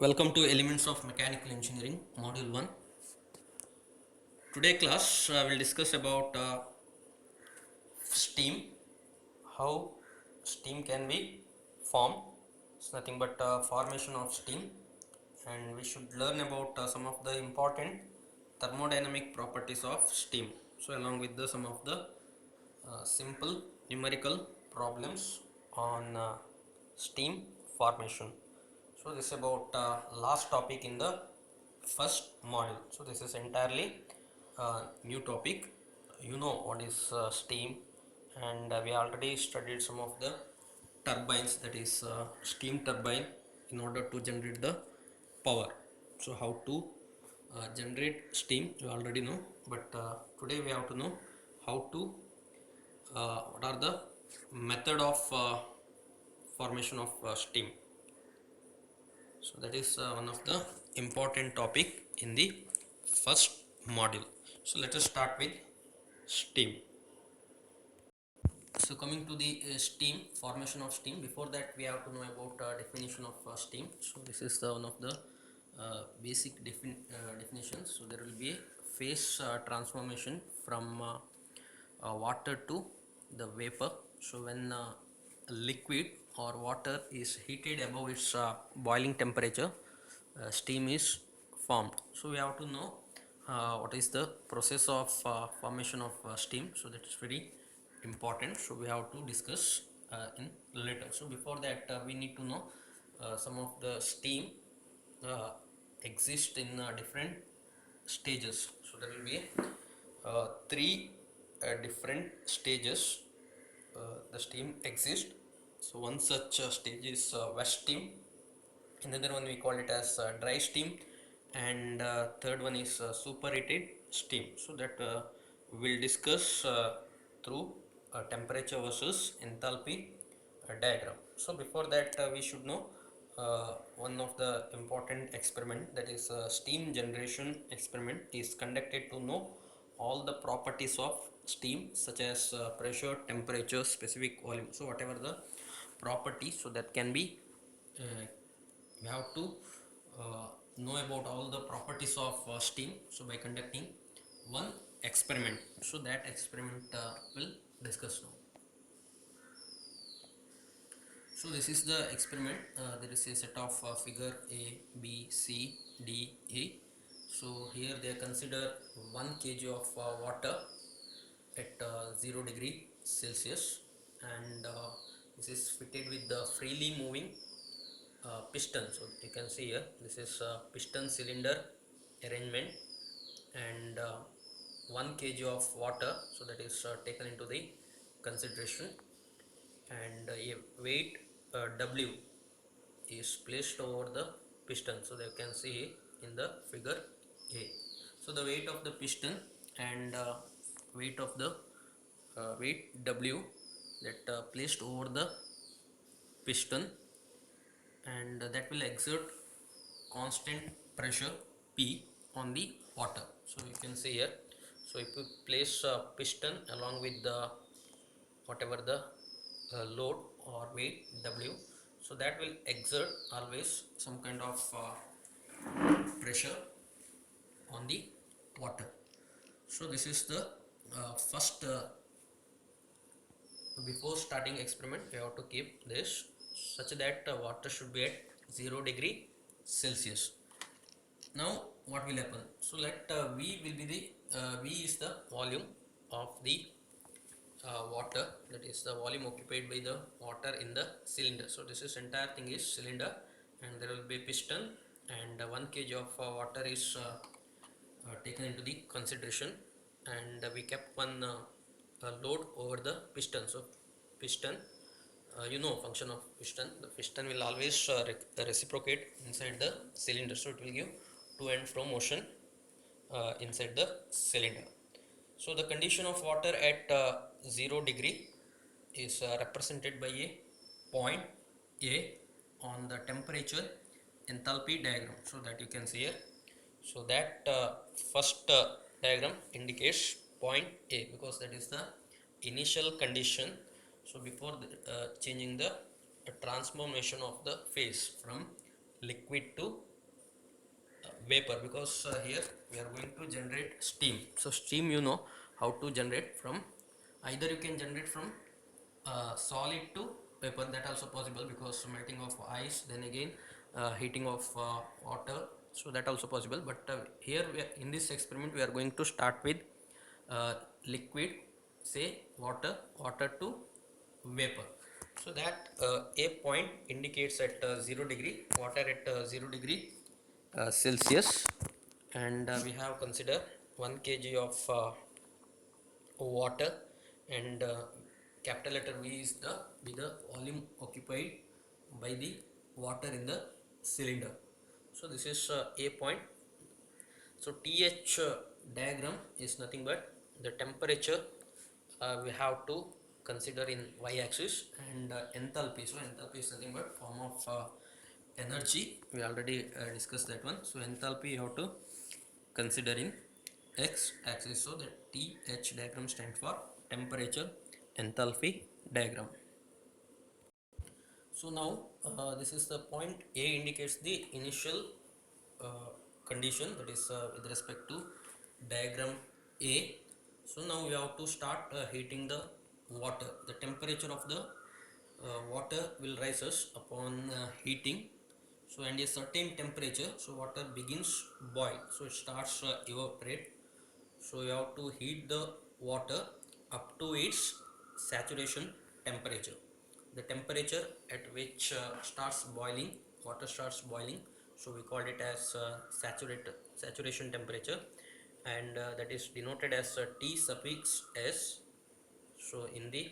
Welcome to Elements of Mechanical Engineering, Module 1. Today class will discuss about steam, how steam can be formed. It's nothing but formation of steam, and we should learn about some of the important thermodynamic properties of steam. So along with some of the simple numerical problems on steam formation. So this is about last topic in the first module. So this is entirely new topic. You know what is steam, and we already studied some of the turbines, that is steam turbine, in order to generate the power. So how to generate steam you already know, but today we have to know how to what are the method of formation of steam. So that is one of the important topic in the first module. So let us start with steam. So coming to the steam, formation of steam, before that we have to know about definition of steam. So this is one of the basic definitions. So there will be a phase transformation from water to the vapor. So when liquid or water is heated above its boiling temperature, steam is formed. So we have to know what is the process of formation of steam. So that is very important. So we have to discuss in later. So before that we need to know some of the steam uh, exist in different stages. So there will be three different stages the steam exists. So one such stage is wet steam, another one we call it as dry steam, and third one is superheated steam. So that we'll discuss through temperature versus enthalpy diagram. So before that we should know one of the important experiment, that is steam generation experiment, is conducted to know all the properties of steam, such as pressure, temperature, specific volume. So whatever the properties, so that can be we have to know about all the properties of steam, so by conducting one experiment. So that experiment will discuss now. So this is the experiment. There is a set of figure A, B, C, D, E. So here they consider 1 kg of water at 0 degree Celsius, and this is fitted with the freely moving piston. So you can see here, this is piston cylinder arrangement, and 1 kg of water, so that is taken into the consideration, and a weight W is placed over the piston. So you can see in the figure A. So the weight of the piston and weight of the weight W, that placed over the piston, and that will exert constant pressure P on the water. So you can see here, so if you place a piston along with the whatever the load or weight W, so that will exert always some kind of pressure on the water. So this is the first before starting experiment we have to keep this such that water should be at 0 degree Celsius. Now what will happen? So let V will be the V is the volume of the water, that is the volume occupied by the water in the cylinder. So this is entire thing is cylinder, and there will be piston, and 1 kg of water is taken into the consideration, and we kept one load over the piston. So piston, you know function of piston, the piston will always reciprocate inside the cylinder, so it will give to and fro motion inside the cylinder. So the condition of water at 0 degree is represented by a point A on the temperature enthalpy diagram, so that you can see here. So that first diagram indicates point A, because that is the initial condition. So before changing the transformation of the phase from liquid to vapor, because here we are going to generate steam. So steam, you know how to generate from, either you can generate from solid to vapor, that also possible, because melting of ice, then again heating of water, so that also possible. But here we are, in this experiment we are going to start with liquid, say water to vapor. So that a point indicates at 0 degree, water at 0 degree Celsius, and we have consider 1 kg of water, and capital letter V is the volume occupied by the water in the cylinder. So this is a point. So TH diagram is nothing but the temperature we have to consider in y-axis, and enthalpy. So enthalpy is nothing but form of energy. We already discussed that one. So enthalpy you have to consider in x-axis. So the TH diagram stands for temperature enthalpy diagram. So now this is the point A, indicates the initial uh, condition, that is with respect to diagram A. So now we have to start heating the water. The temperature of the water will rises upon heating. So and a certain temperature, so water begins boil, so it starts evaporate. So you have to heat the water up to its saturation temperature. The temperature at which starts boiling, water starts boiling, so we called it as saturation temperature, and that is denoted as T suffix S. So in the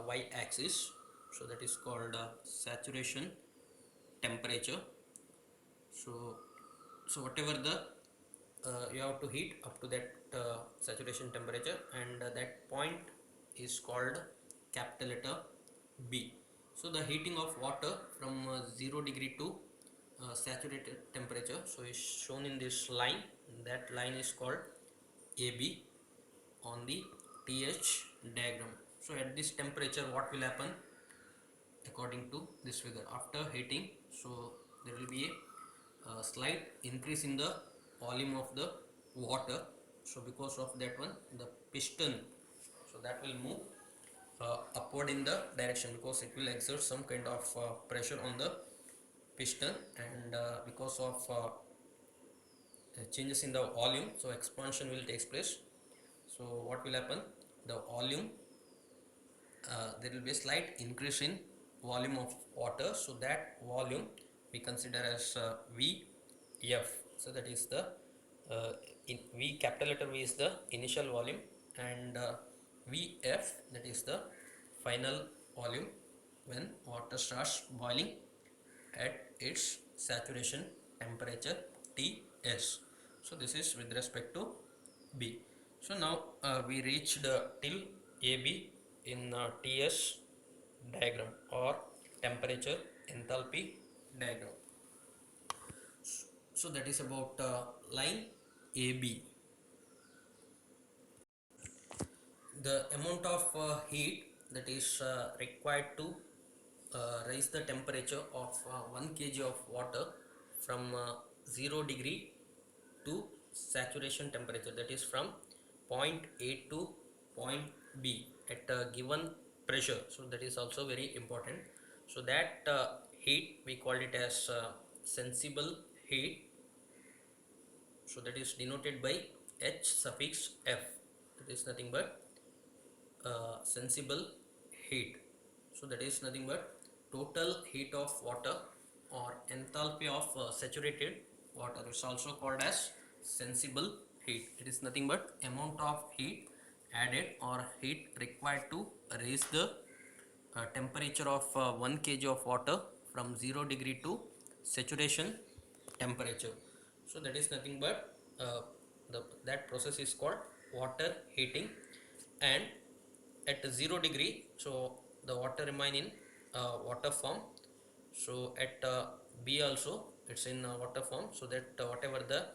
y axis, so that is called saturation temperature. So whatever the you have to heat up to that saturation temperature, and that point is called capital letter B. So the heating of water from 0 degree to saturated temperature, so is shown in this line. That line is called AB on the TH diagram. So at this temperature, what will happen according to this figure? After heating, so there will be a slight increase in the volume of the water. So because of that one, the piston, so that will move upward in the direction, because it will exert some kind of pressure on the piston, and because of changes in the volume, so expansion will take place. So what will happen, the volume, there will be a slight increase in volume of water, so that volume we consider as Vf. So that is the V, capital letter V is the initial volume, and Vf, that is the final volume when water starts boiling at its saturation temperature Ts. So this is with respect to B. So now we reached till AB in Ts diagram, or temperature enthalpy diagram. So that is about line AB. The amount of heat that is required to raise the temperature of 1 kg of water from 0 degree to saturation temperature, that is from point A to point B at a given pressure. So that is also very important. So that heat we call it as sensible heat. So that is denoted by H suffix F. That is nothing but sensible heat. So that is nothing but total heat of water, or enthalpy of saturated water. It's also called as sensible heat. It is nothing but amount of heat added, or heat required to raise the temperature of 1 kg of water from 0 degree to saturation temperature. So that is nothing but that process is called water heating. And at 0 degree, so the water remain in water form. So at B also it's in water form, so that whatever the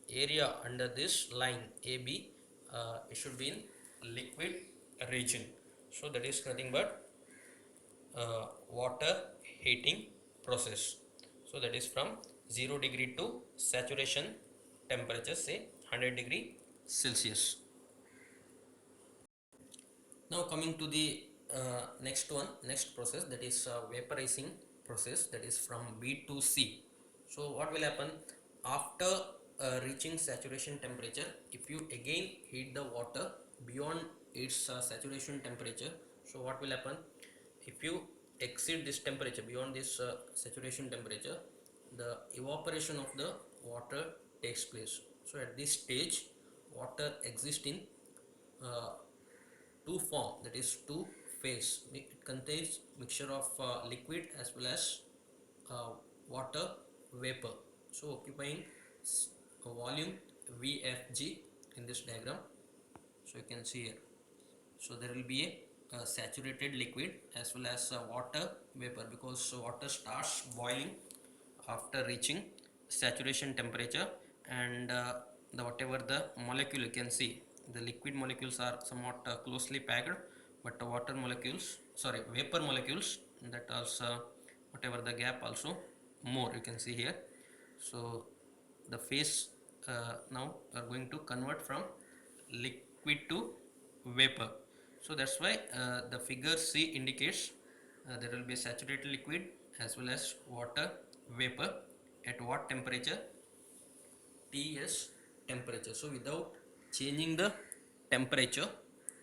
area under this line AB, it should be in liquid region. So that is nothing but water heating process. So that is from 0 degree to saturation temperature, say 100 degree Celsius. Now coming to the next process, that is vaporizing process, that is from B to C. So what will happen after reaching saturation temperature? If you again heat the water beyond its saturation temperature, so what will happen? If you exceed this temperature beyond this saturation temperature, the evaporation of the water takes place. So at this stage, water exists in uh, two form, that is two phase. It contains mixture of liquid as well as uh, water vapor, so occupying a volume VFG in this diagram. So you can see here, so there will be a saturated liquid as well as water vapor, because water starts boiling after reaching saturation temperature, and the whatever the molecule, you can see the liquid molecules are somewhat closely packed, but the water molecules, sorry, vapor molecules, that also whatever the gap also more, you can see here. So the phase now are going to convert from liquid to vapor. So that's why the figure C indicates there will be saturated liquid as well as water vapor at what temperature? Ts temperature. So without changing the temperature,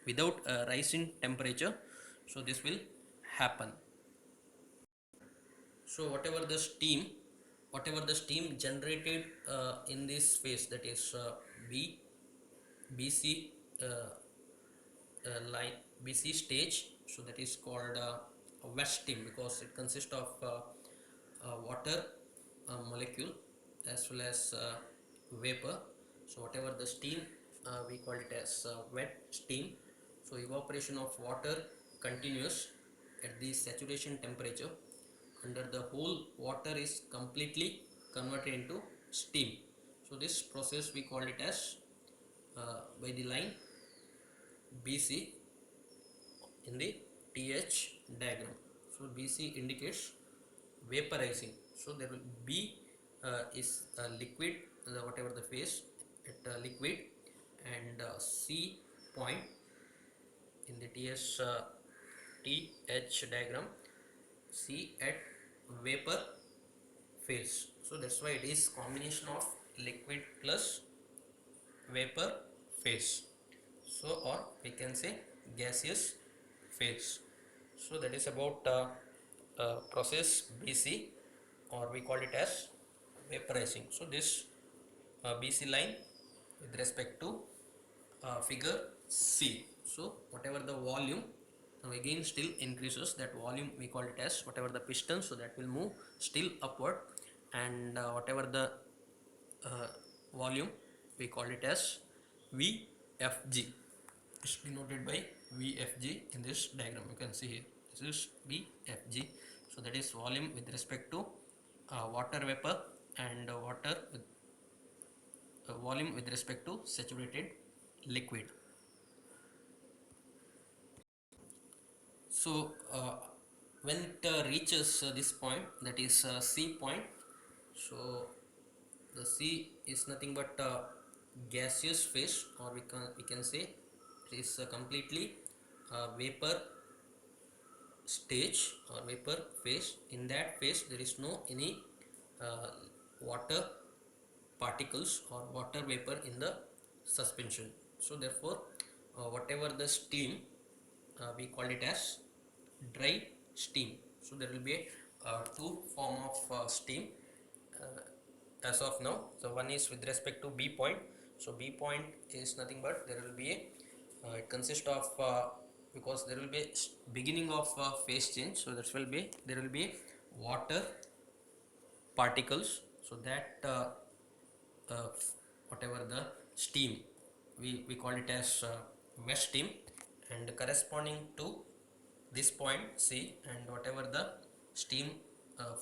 without rise in temperature, so this will happen. So whatever the steam generated in this phase, that is BC line, BC stage, so that is called wet steam, because it consists of water molecule as well as vapor. So whatever the steam, we call it as wet steam. So evaporation of water continues at the saturation temperature, under the whole water is completely converted into steam. So this process we call it as by the line BC in the TH diagram. So BC indicates vaporizing. So there will B is liquid, whatever the phase at liquid, and C point in the TH diagram, C at vapor phase. So that's why it is combination of liquid plus vapor phase. So or we can say gaseous phase. So that is about process BC, or we call it as vaporizing. So this BC line with respect to figure C. So whatever the volume, now again still increases, that volume we call it as whatever the piston, so that will move still upward, and whatever the uh, volume we call it as VFG. It's denoted by VFG in this diagram. You can see here, this is VFG. So that is volume with respect to water vapor, and water with volume with respect to saturated liquid. So when it reaches this point, that is C point, so the C is nothing but gaseous phase, or we can say it is completely vapor stage or vapor phase. In that phase there is no any uh, water particles or water vapor in the suspension. So therefore whatever the steam, we call it as dry steam. So there will be two form of steam as of now. So one is with respect to B point. So B point is nothing but there will be a it consists of because there will be beginning of phase change, so there will be water particles. So that whatever the steam, we call it as wet steam, and corresponding to this point C, and whatever the steam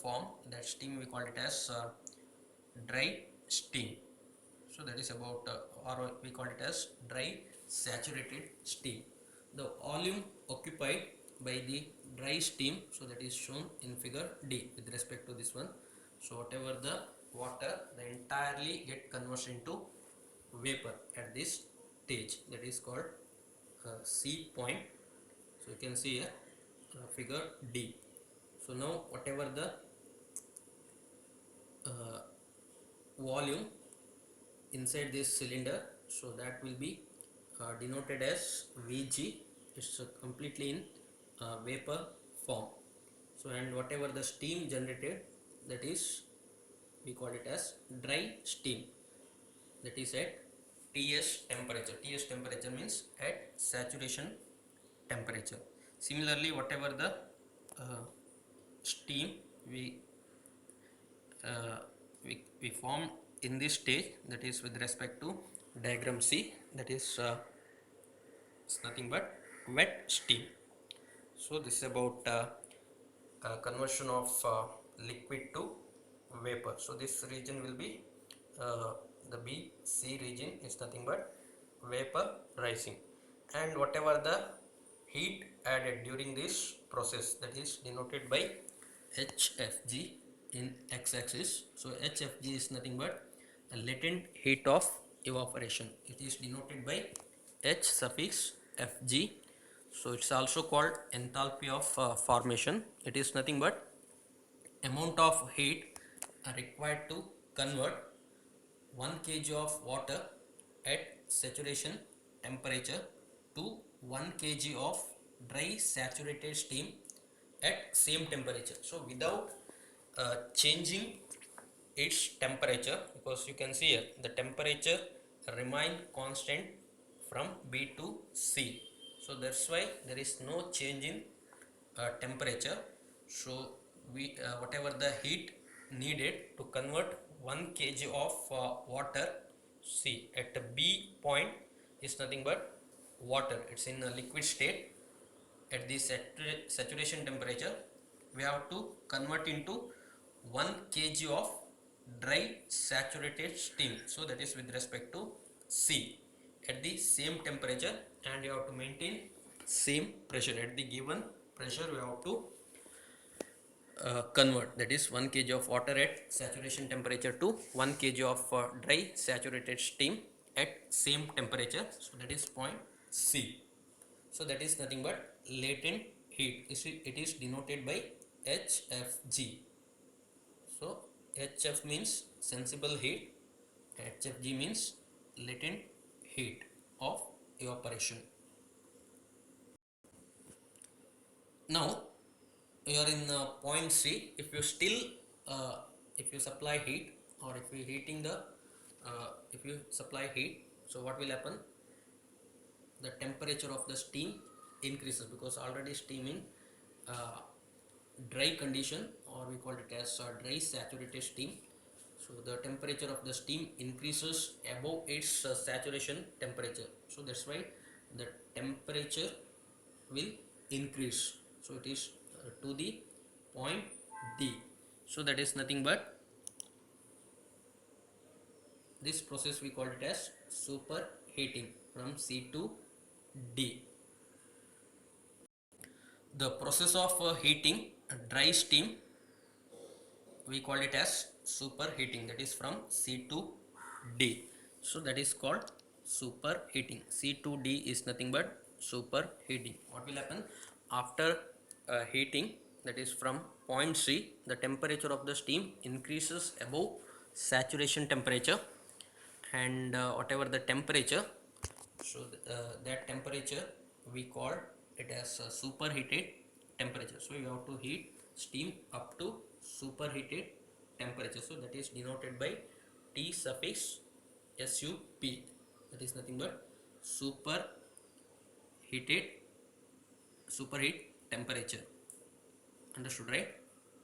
form, that steam we call it as dry steam. So that is about or we call it as dry saturated steam. The volume occupied by the dry steam, so that is shown in figure D with respect to this one. So whatever the water, the entire entirely get converted into vapor at this stage, that is called C point. So you can see here figure D. So now whatever the volume inside this cylinder, so that will be denoted as Vg. It's completely in vapor form. So and whatever the steam generated, that is we call it as dry steam, that is at Ts temperature. Ts temperature means at saturation temperature. Similarly, whatever the steam we uh, we form in this stage, that is with respect to diagram C, that is it's nothing but wet steam. So this is about conversion of liquid to vapor. So this region will be the BC region is nothing but vapor rising, and whatever the heat added during this process, that is denoted by HFG in x-axis. So HFG is nothing but a latent heat of evaporation. It is denoted by H suffix Fg. So it's also called enthalpy of formation. It is nothing but amount of heat required to convert 1 kg of water at saturation temperature to 1 kg of dry saturated steam at same temperature. So without changing its temperature, because you can see here the temperature remain constant from B to C. So that's why there is no change in temperature. So we whatever the heat needed to convert 1 kg of water, see at the B point is nothing but water, it's in a liquid state. At the saturation temperature we have to convert into 1 kg of dry saturated steam, so that is with respect to C at the same temperature, and you have to maintain same pressure. At the given pressure we have to convert, that is 1 kg of water at saturation temperature to 1 kg of dry saturated steam at same temperature, so that is point C. So that is nothing but latent heat. It is denoted by HFG. So HF means sensible heat, HFG means latent heat of evaporation. Now you are in point C. If you still if you supply heat, or if you heating the if you supply heat, so what will happen? The temperature of the steam increases, because already steam in uh, dry condition, or we call it as dry saturated steam. So the temperature of the steam increases above its saturation temperature, so that's why the temperature will increase. So it is to the point D. So that is nothing but this process we call it as superheating from C to D. The process of heating dry steam we call it as superheating, that is from C to D. So that is called superheating. C to D is nothing but superheating. What will happen after heating, that is from point C, the temperature of the steam increases above saturation temperature, and whatever the temperature, so that temperature we call it as superheated temperature. So you have to heat steam up to superheated temperature, so that is denoted by T suffix SUP, that is nothing but superheat temperature. Understood, right?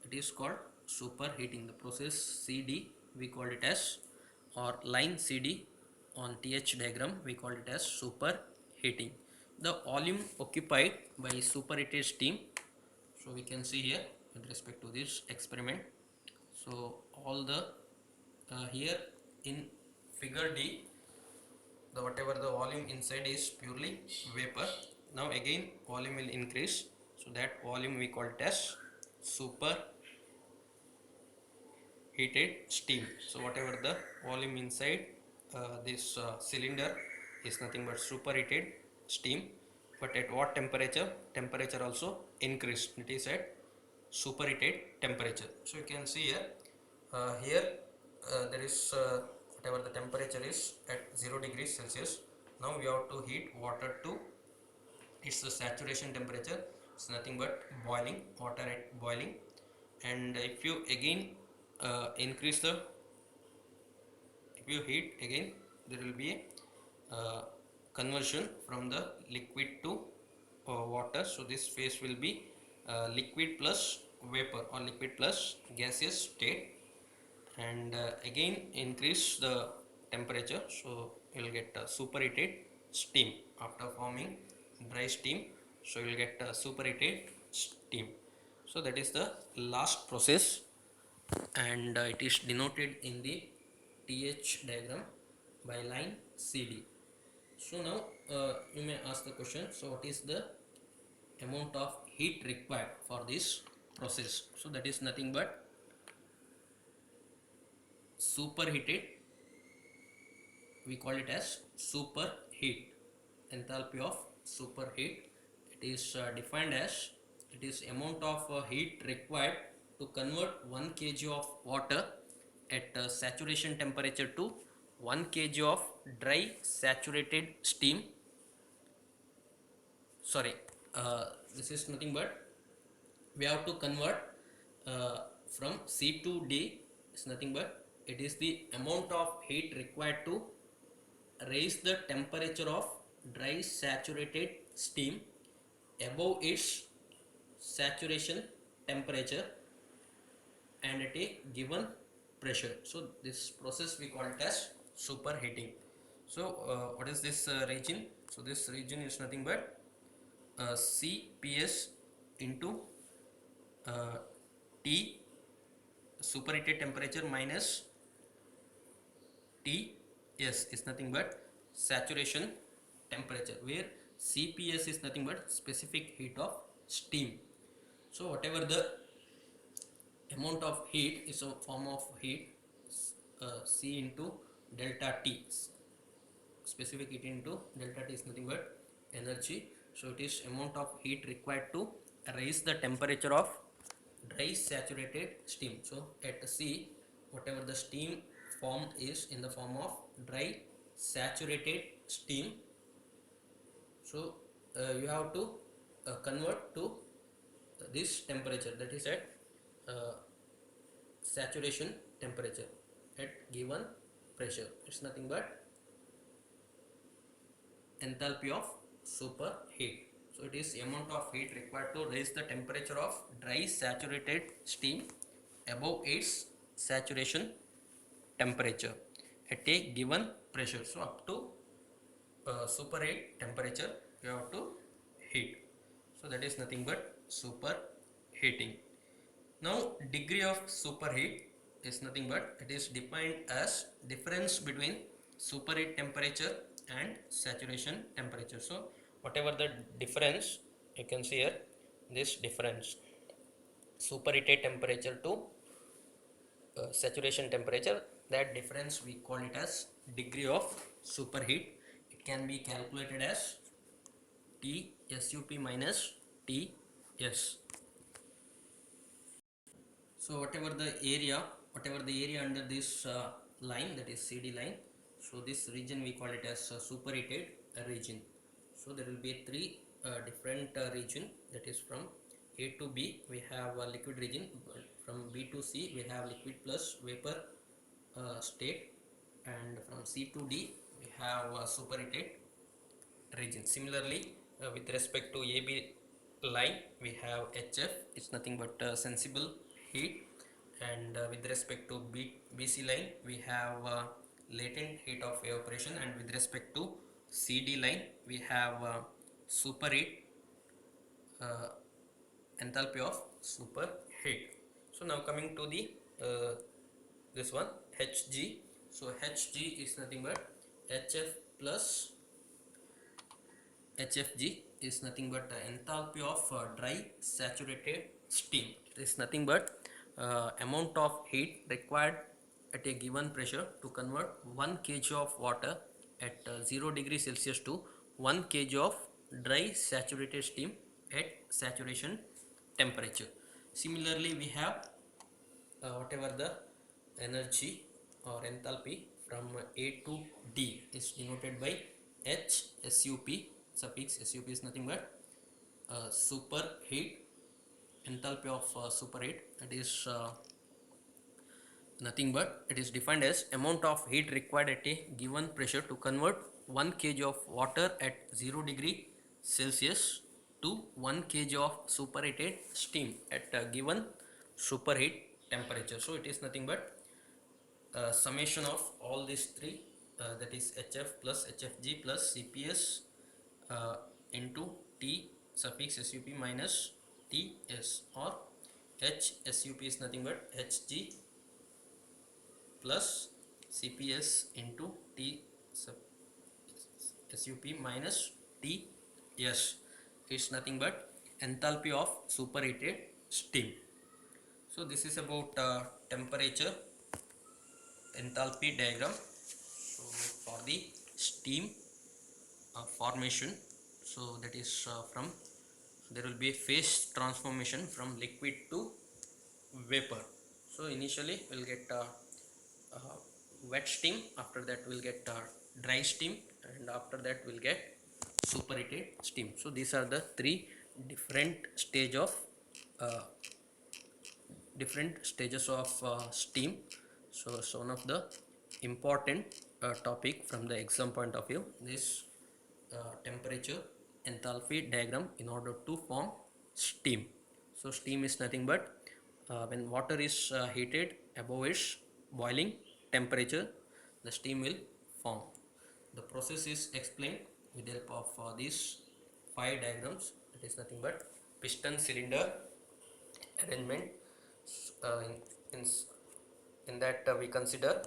It is called superheating. The process CD we call it as, or line CD on TH diagram we call it as superheating. The volume occupied by superheated steam, so we can see here with respect to this experiment. So all the here in figure D, the whatever the volume inside is purely vapor. Now again volume will increase, so that volume we call it as super heated steam. So whatever the volume inside this cylinder is nothing but superheated steam. But at what temperature? Temperature also increased. It is at superheated temperature. So you can see here, there is whatever the temperature is at 0 degrees Celsius. Now we have to heat water to its saturation temperature. It's nothing but boiling water at boiling. And if you again increase the, if you heat again, there will be a conversion from the liquid to water. So this phase will be liquid plus vapor or liquid plus gaseous state. And again increase the temperature, so you will get superheated steam after forming dry steam. So you will get superheated steam. So that is the last process, and it is denoted in the TH diagram by line CD. So now you may ask the question, so what is the amount of heat required for this process? So that is nothing but superheated, we call it as superheat, enthalpy of superheat. It is defined as, it is amount of heat required to convert 1 kg of water at saturation temperature to 1 kg of dry saturated steam. Sorry, this is nothing but we have to convert from C to D. Is nothing but it is the amount of heat required to raise the temperature of dry saturated steam above its saturation temperature and at a given pressure. So this process we call it as superheating. So what is this region? So this region is nothing but CPS into T superheated temperature minus TS is nothing but saturation temperature, where CPS is nothing but specific heat of steam. So whatever the amount of heat is a form of heat, C into delta T. Specific heat into delta T is nothing but energy. So it is amount of heat required to raise the temperature of dry saturated steam. So at C, whatever the steam form is in the form of dry saturated steam. So you have to convert to this temperature, that is at saturation temperature at given pressure. It's nothing but enthalpy of superheat. So it is amount of heat required to raise the temperature of dry saturated steam above its saturation temperature at a given pressure. So up to superheat temperature you have to heat. So that is nothing but superheating. Now degree of superheat is nothing but it is defined as difference between superheat temperature and saturation temperature. So whatever the difference, you can see here, this difference superheated temperature to saturation temperature, that difference we call it as degree of superheat. It can be calculated as T SUP minus TS. So whatever the area under this line, that is CD line, so this region we call it as superheated region. So there will be three different region, that is from A to B we have a liquid region, from B to C we have liquid plus vapor state, and from C to D we have superheated region. Similarly, with respect to AB line we have HF, it's nothing but sensible heat, and with respect to BC line we have latent heat of evaporation, and with respect to CD line we have superheat, uh, enthalpy of superheat. So now coming to the this one Hg. So Hg is nothing but HF plus HFG is nothing but enthalpy of dry saturated steam. It is nothing but amount of heat required at a given pressure to convert 1 kg of water at 0 degree Celsius to 1 kg of dry saturated steam at saturation temperature. Similarly, we have whatever the energy or enthalpy from A to D is denoted by H SUP. Suffix SUP is nothing but superheat, enthalpy of superheat, it is nothing but it is defined as amount of heat required at a given pressure to convert 1 kg of water at 0 degree Celsius to 1 kg of superheated steam at a given superheat temperature. So it is nothing but summation of all these three, that is HF plus HFG plus CPS into T suffix SUP minus TS, or H SUP is nothing but HG plus CPS into T sub SUP minus TS is nothing but enthalpy of superheated steam. So this is about temperature enthalpy diagram. So for the steam formation, so that is from there will be a phase transformation from liquid to vapor. So initially we'll get uh, wet steam, after that we'll get dry steam, and after that we'll get superheated steam. So these are the three different stage of uh, different stages of steam. So it's one of the important topic from the exam point of view, this temperature enthalpy diagram in order to form steam. So steam is nothing but when water is heated above its boiling temperature, the steam will form. The process is explained with the help of these 5 diagrams. It is nothing but piston cylinder arrangement. uh, in, in, in that we consider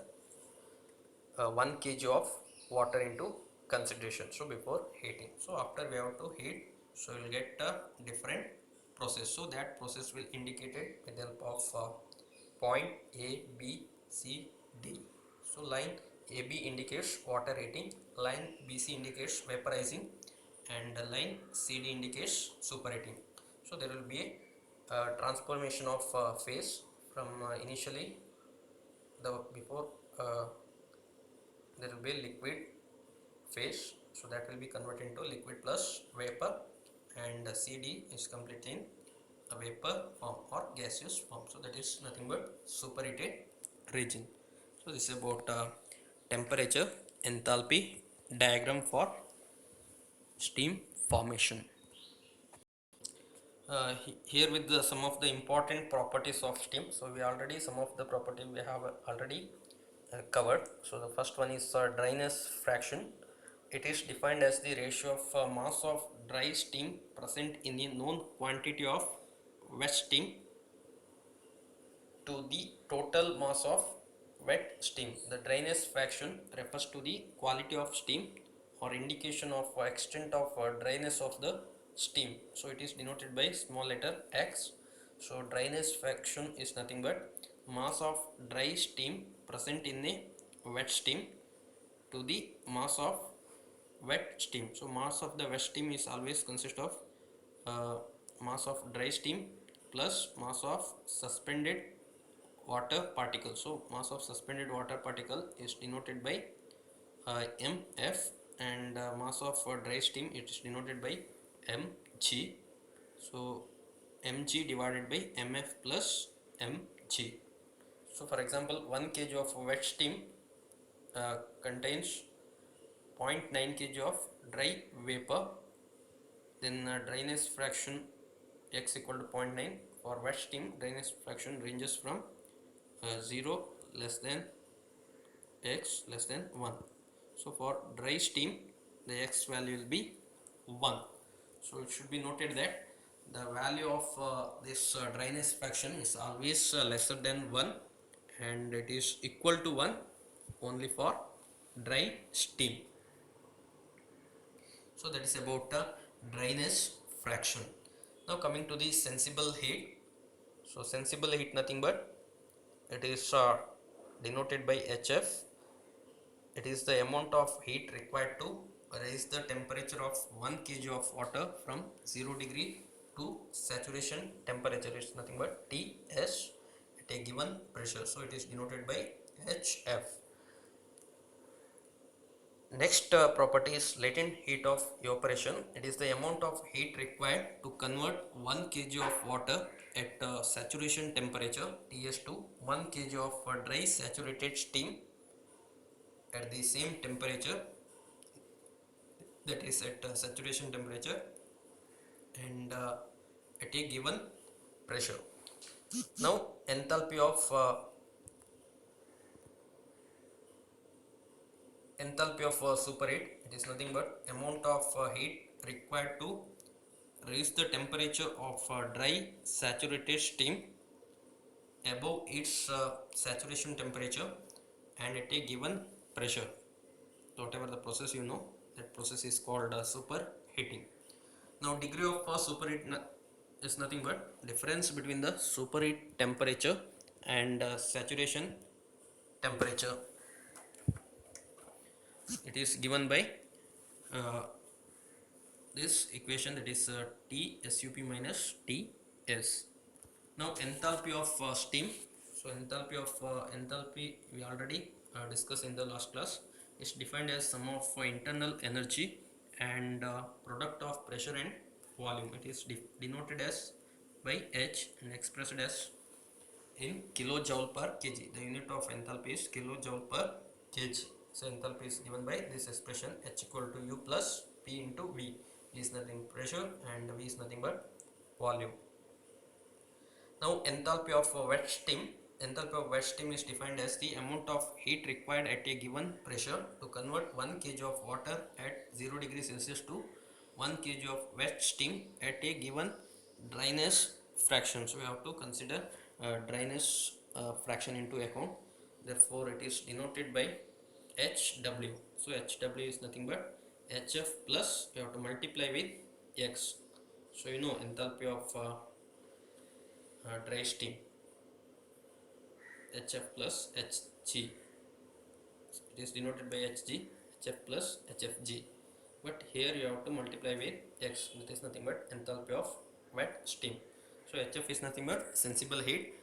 1 kg of water into consideration, so before heating. So after we have to heat, so we will get a different process. So that process will indicate it with the help of point A, B, C, D. So line AB indicates water heating, line BC indicates vaporizing, and line CD indicates superheating. So there will be a transformation of phase from initially the before there will be liquid phase, so that will be converted into liquid plus vapor, and CD is completely in a vapor form or gaseous form. So that is nothing but superheated region. So this is about temperature enthalpy diagram for steam formation. Here with some of the important properties of steam. So we already some of the property we have already covered. So the first one is dryness fraction. It is defined as the ratio of mass of dry steam present in a known quantity of wet steam to the total mass of wet steam. The dryness fraction refers to the quality of steam or indication of extent of dryness of the steam. So it is denoted by small letter x. So dryness fraction is nothing but mass of dry steam present in a wet steam to the mass of wet steam. So mass of the wet steam is always consist of uh, mass of dry steam plus mass of suspended water particle. So mass of suspended water particle is denoted by mf, and mass of dry steam it is denoted by mg. So mg divided by mf plus mg. So for example, 1 kg of wet steam contains 0.9 kg of dry vapor. Then dryness fraction x equal to 0.9. For wet steam, dryness fraction ranges from 0 less than x less than 1. So for dry steam, the x value will be 1. So it should be noted that the value of this dryness fraction is always lesser than 1, and it is equal to 1 only for dry steam. So that is about dryness fraction. Now coming to the sensible heat. So sensible heat nothing but it is denoted by HF. It is the amount of heat required to raise the temperature of 1 kg of water from 0 degree to saturation temperature. It's nothing but TS at a given pressure. So it is denoted by HF. Next property is latent heat of evaporation. It is the amount of heat required to convert 1 kg of water at saturation temperature TS to 1 kg of dry saturated steam at the same temperature, that is at saturation temperature and at a given pressure. Now enthalpy of superheat, it is nothing but amount of heat required to raise the temperature of dry saturated steam above its saturation temperature and at a given pressure. So whatever the process you know, that process is called superheating. Now degree of superheat is nothing but difference between the superheat temperature and saturation temperature. It is given by uh, this equation, that is T SUP minus TS. Now enthalpy of steam. So enthalpy we already discussed in the last class. Is defined as sum of internal energy and product of pressure and volume. It is denoted as by H and expressed as in kilojoule per kg. The unit of enthalpy is kilojoule per kg. So enthalpy is given by this expression, H equal to U plus P into V. V is nothing pressure and V is nothing but volume. Now enthalpy of wet steam. Enthalpy of wet steam is defined as the amount of heat required at a given pressure to convert 1 kg of water at 0 degree Celsius to 1 kg of wet steam at a given dryness fraction. So we have to consider dryness fraction into account. Therefore it is denoted by HW. So HW is nothing but HF plus you have to multiply with X. So you know enthalpy of dry steam, HF plus Hg. It is denoted by Hg, HF plus HFg. But here you have to multiply with X. That is nothing but enthalpy of wet steam. So HF is nothing but sensible heat.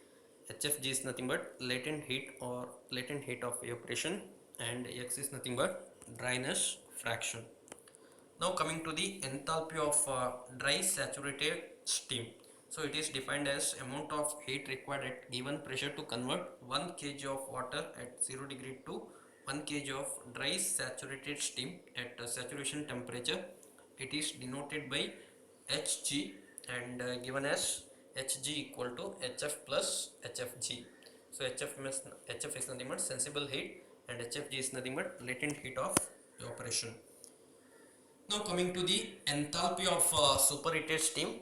HFg is nothing but latent heat or latent heat of evaporation, and X is nothing but dryness fraction. Now coming to the enthalpy of dry saturated steam. So it is defined as amount of heat required at given pressure to convert 1 kg of water at 0 degree to 1 kg of dry saturated steam at saturation temperature. It is denoted by Hg and given as Hg equal to Hf plus Hfg. So Hf is nothing but sensible heat and Hfg is nothing but latent heat of evaporation. Now coming to the enthalpy of superheated steam,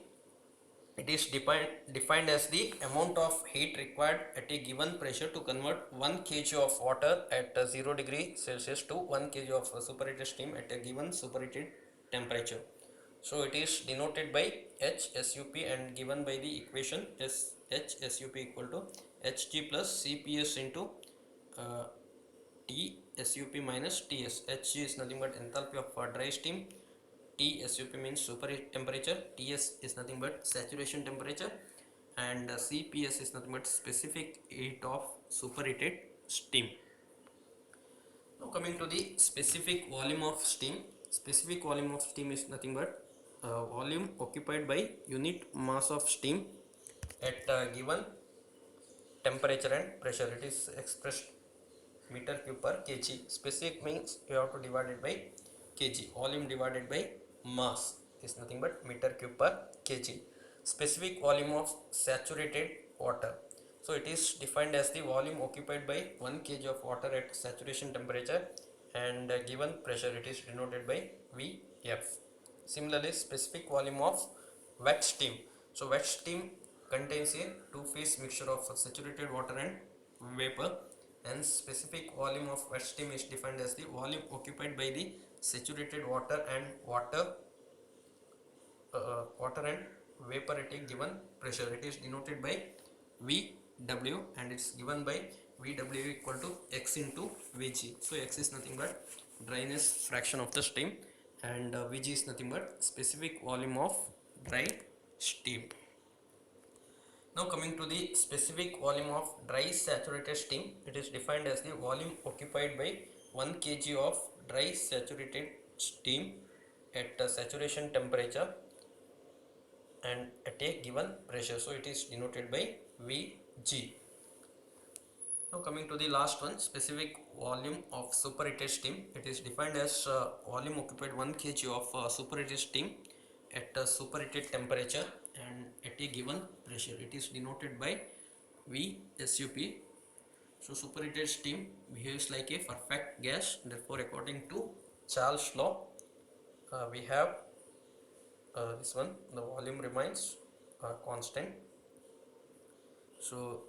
it is defined as the amount of heat required at a given pressure to convert 1 kg of water at 0 degree Celsius to 1 kg of superheated steam at a given superheated temperature. So it is denoted by HSUP and given by the equation HSUP equal to Hg plus Cps into uh, T SUP minus TS. Hg is nothing but enthalpy of dry steam. T SUP means superheat temperature. TS is nothing but saturation temperature, and CPS is nothing but specific heat of superheated steam. Now coming to the specific volume of steam. Specific volume of steam is nothing but volume occupied by unit mass of steam at given temperature and pressure. It is expressed meter cube per kg. Specific means you have to divide it by kg. Volume divided by mass is nothing but meter cube per kg. Specific volume of saturated water. So it is defined as the volume occupied by 1 kg of water at saturation temperature and given pressure. It is denoted by Vf. Similarly, specific volume of wet steam. So wet steam contains a two-phase mixture of saturated water and vapor, and specific volume of wet steam is defined as the volume occupied by the saturated water and water and vapor at a given pressure. It is denoted by VW, and it's given by VW equal to X into Vg. So X is nothing but dryness fraction of the steam, and Vg is nothing but specific volume of dry steam. Now coming to the specific volume of dry saturated steam, it is defined as the volume occupied by 1 kg of dry saturated steam at saturation temperature and at a given pressure. So it is denoted by Vg. Now coming to the last one, specific volume of superheated steam. It is defined as volume occupied 1 kg of superheated steam at a superheated temperature and at a given pressure. It is denoted by VSUP. So superheated steam behaves like a perfect gas. Therefore, according to Charles' law, we have this one. The volume remains constant. So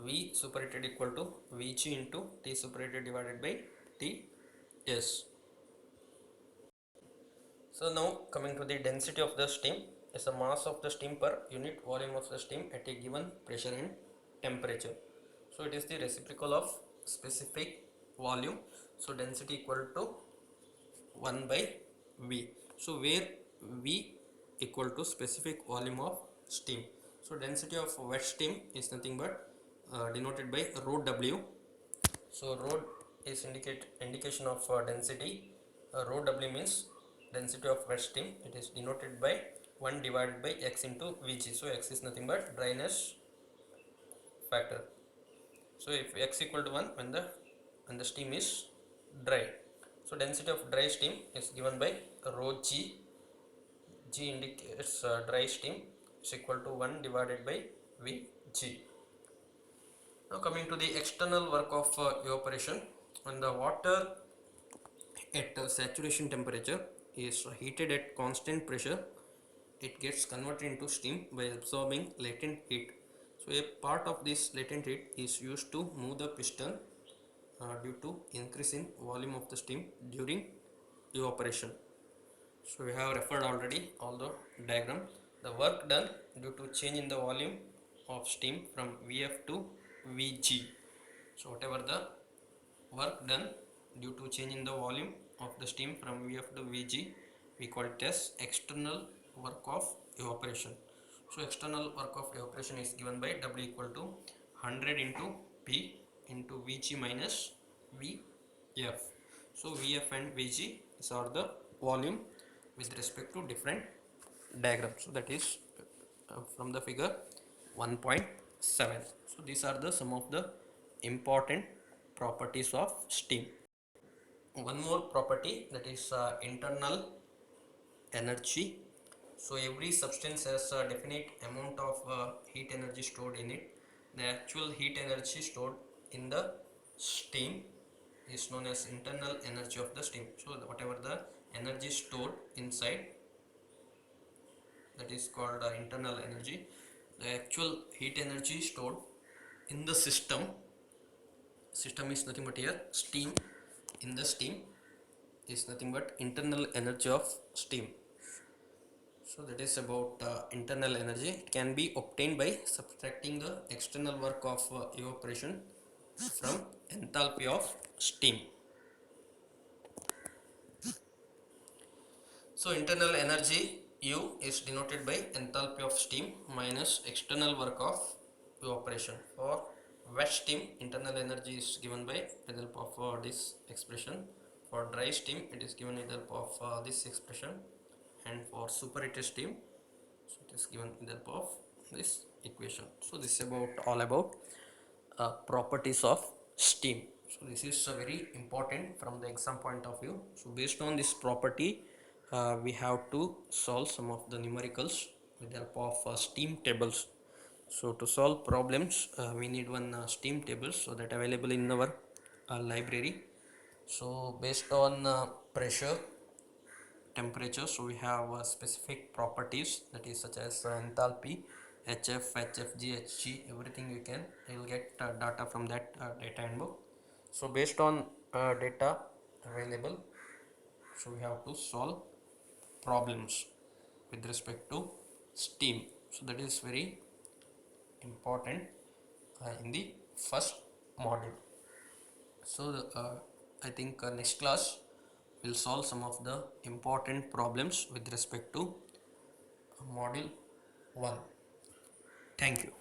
V superheated equal to Vg into T superheated divided by Ts. So now coming to the density of the steam is the mass of the steam per unit volume of the steam at a given pressure and temperature. So it is the reciprocal of specific volume. So density equal to 1 by V. So where V equal to specific volume of steam. So density of wet steam is nothing but denoted by rho W. So rho is indication of density. Rho W means density of wet steam. It is denoted by 1 divided by X into Vg. So X is nothing but dryness factor. So if X equal to 1 when the steam is dry. So density of dry steam is given by rho G. G indicates dry steam is equal to 1 divided by Vg. Now coming to the external work of evaporation, when the water at saturation temperature is heated at constant pressure, it gets converted into steam by absorbing latent heat. So a part of this latent heat is used to move the piston due to increase in volume of the steam during evaporation. So we have referred already all the diagram. The work done due to change in the volume of steam from Vf to Vg. So whatever the work done due to change in the volume of the steam from Vf to Vg, we call it as external work of evaporation. So external work of evaporation is given by W equal to 100 into P into Vg minus Vf. So Vf and Vg are the volume with respect to different diagrams. So that is from the figure 1.7. So these are the some of the important properties of steam. One more property, that is internal energy. So every substance has a definite amount of heat energy stored in it. The actual heat energy stored in the steam is known as internal energy of the steam. So whatever the energy stored inside, that is called internal energy. The actual heat energy stored in the system is nothing but here steam. In the steam is nothing but internal energy of steam. So that is about internal energy. It can be obtained by subtracting the external work of evaporation from enthalpy of steam. So internal energy U is denoted by enthalpy of steam minus external work of evaporation. For wet steam, internal energy is given by the help of this expression. For dry steam, it is given with the help of this expression, and for superheated steam, so it is given with the help of this equation. So this is about all about properties of steam. So this is very important from the exam point of view. So based on this property, we have to solve some of the numericals with the help of steam tables. So to solve problems, we need one steam table, so that available in our library. So based on pressure, temperature, so we have specific properties, that is such as enthalpy, HF, HFG, HG, everything you will get data from that data handbook. So based on data available, so we have to solve problems with respect to steam. So that is very important in the first module. So I think next class we'll solve some of the important problems with respect to module 1. Thank you.